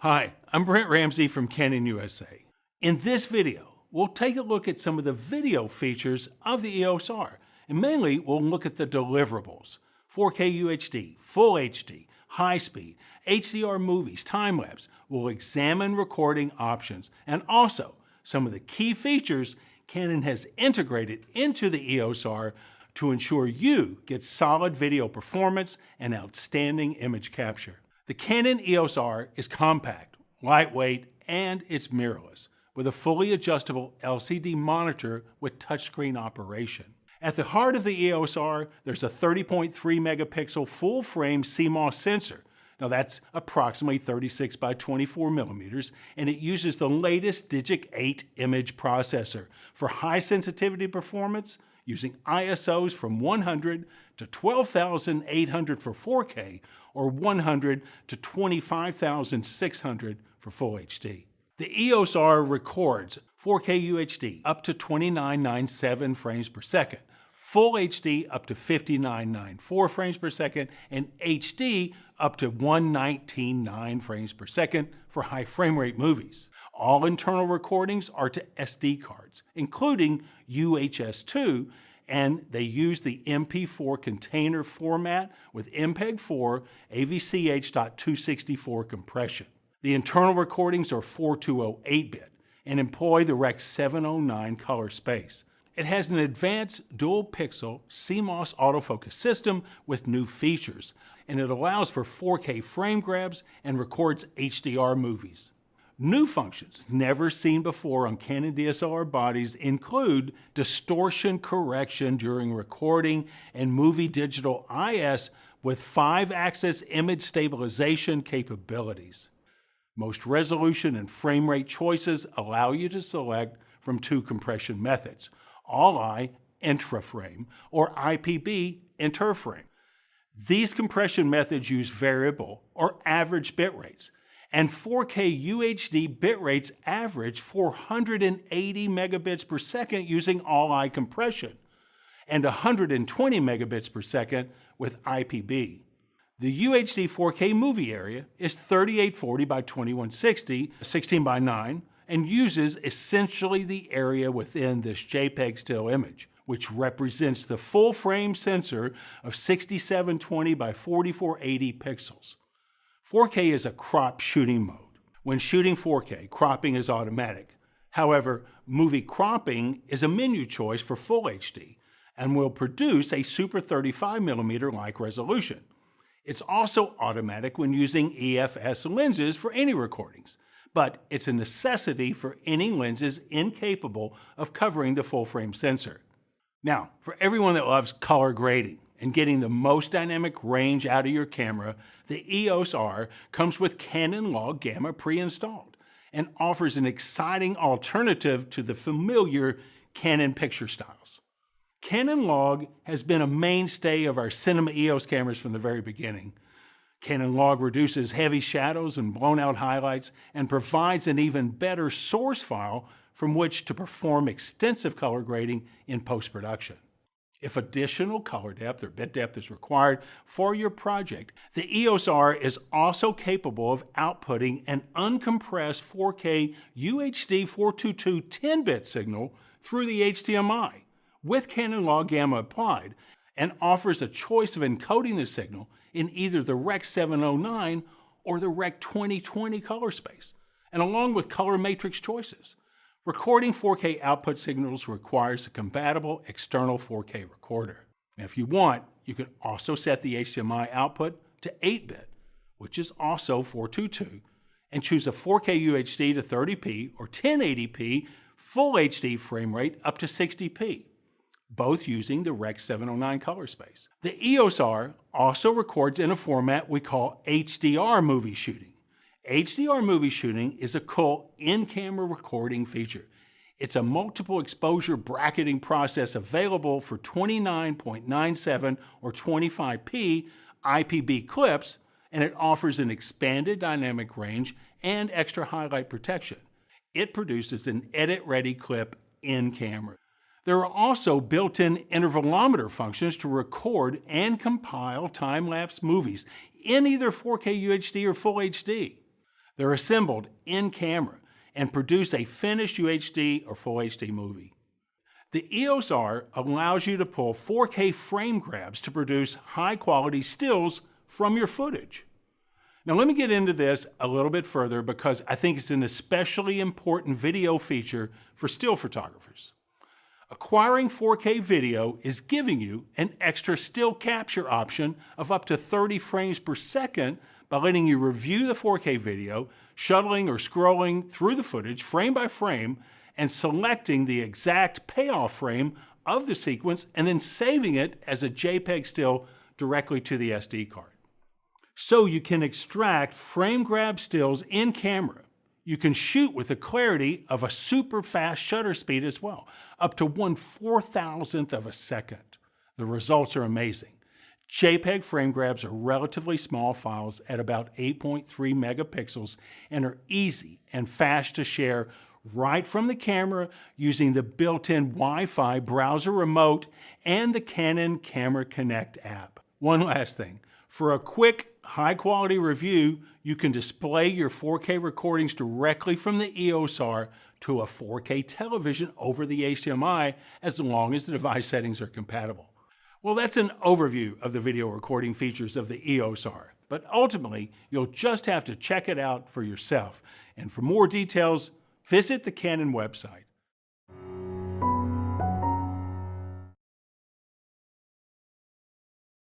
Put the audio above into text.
Hi, I'm Brent Ramsey from Canon USA. In this video, we'll take a look at some of the video features of the EOS R, and mainly we'll look at the deliverables: 4K UHD, Full HD, high speed, HDR movies, time-lapse. We'll examine recording options and also some of the key features Canon has integrated into the EOS R to ensure you get solid video performance and outstanding image capture. The Canon EOS R is compact, lightweight, and it's mirrorless, with a fully adjustable LCD monitor with touchscreen operation. At the heart of the EOS R, there's a 30.3 megapixel full-frame CMOS sensor. Now that's approximately 36 by 24 millimeters, and it uses the latest Digic 8 image processor for high sensitivity performance, using ISOs from 100 to 12,800 for 4K or 100 to 25,600 for Full HD. The EOS R records 4K UHD up to 2997 frames per second, Full HD up to 5994 frames per second, and HD up to 1199 frames per second for high frame rate movies. All internal recordings are to SD cards, including UHS 2, and they use the MP4 container format with MPEG-4 AVCH.264 compression. The internal recordings are 420 8-bit and employ the Rec. 709 color space. It has an advanced dual-pixel CMOS autofocus system with new features, and it allows for 4K frame grabs and records HDR movies. New functions never seen before on Canon DSLR bodies include distortion correction during recording and movie digital IS with 5-axis image stabilization capabilities. Most resolution and frame rate choices allow you to select from 2 compression methods: All-I intraframe or IPB interframe. These compression methods use variable or average bit rates, and 4K UHD bit rates average 480 megabits per second using All-I compression and 120 megabits per second with IPB. The UHD 4K movie area is 3840 by 2160, 16 by 9, and uses essentially the area within this JPEG still image, which represents the full frame sensor of 6720 by 4480 pixels. 4K is a crop shooting mode. When shooting 4K, cropping is automatic. However, movie cropping is a menu choice for Full HD and will produce a Super 35mm-like resolution. It's also automatic when using EFS lenses for any recordings, but it's a necessity for any lenses incapable of covering the full frame sensor. Now, for everyone that loves color grading and getting the most dynamic range out of your camera, the EOS R comes with Canon Log Gamma pre-installed and offers an exciting alternative to the familiar Canon picture styles. Canon Log has been a mainstay of our Cinema EOS cameras from the very beginning. Canon Log reduces heavy shadows and blown-out highlights and provides an even better source file from which to perform extensive color grading in post-production. If additional color depth or bit depth is required for your project, the EOS R is also capable of outputting an uncompressed 4K UHD 422 10-bit signal through the HDMI with Canon Log Gamma applied, and offers a choice of encoding the signal in either the Rec. 709 or the Rec. 2020 color space, and along with color matrix choices. Recording 4K output signals requires a compatible external 4K recorder. Now, if you want, you can also set the HDMI output to 8-bit, which is also 422, and choose a 4K UHD to 30p or 1080p Full HD frame rate up to 60p, both using the Rec. 709 color space. The EOS R also records in a format we call HDR movie shooting. HDR movie shooting is a cool in-camera recording feature. It's a multiple exposure bracketing process available for 29.97 or 25p IPB clips, and it offers an expanded dynamic range and extra highlight protection. It produces an edit-ready clip in camera. There are also built-in intervalometer functions to record and compile time-lapse movies in either 4K UHD or Full HD. They're assembled in camera and produce a finished UHD or Full HD movie. The EOS R allows you to pull 4K frame grabs to produce high-quality stills from your footage. Now let me get into this a little bit further because I think it's an especially important video feature for still photographers. Acquiring 4K video is giving you an extra still capture option of up to 30 frames per second by letting you review the 4K video, shuttling or scrolling through the footage frame by frame, and selecting the exact payoff frame of the sequence and then saving it as a JPEG still directly to the SD card. So you can extract frame grab stills in camera. You can shoot with the clarity of a super fast shutter speed as well, up to 1/4000th of a second. The results are amazing. JPEG frame grabs are relatively small files at about 8.3 megapixels and are easy and fast to share right from the camera using the built-in Wi-Fi browser remote and the Canon Camera Connect app. One last thing. For a quick, high-quality review, you can display your 4K recordings directly from the EOS R to a 4K television over the HDMI as long as the device settings are compatible. Well, that's an overview of the video recording features of the EOS R, but ultimately, you'll just have to check it out for yourself. And for more details, visit the Canon website.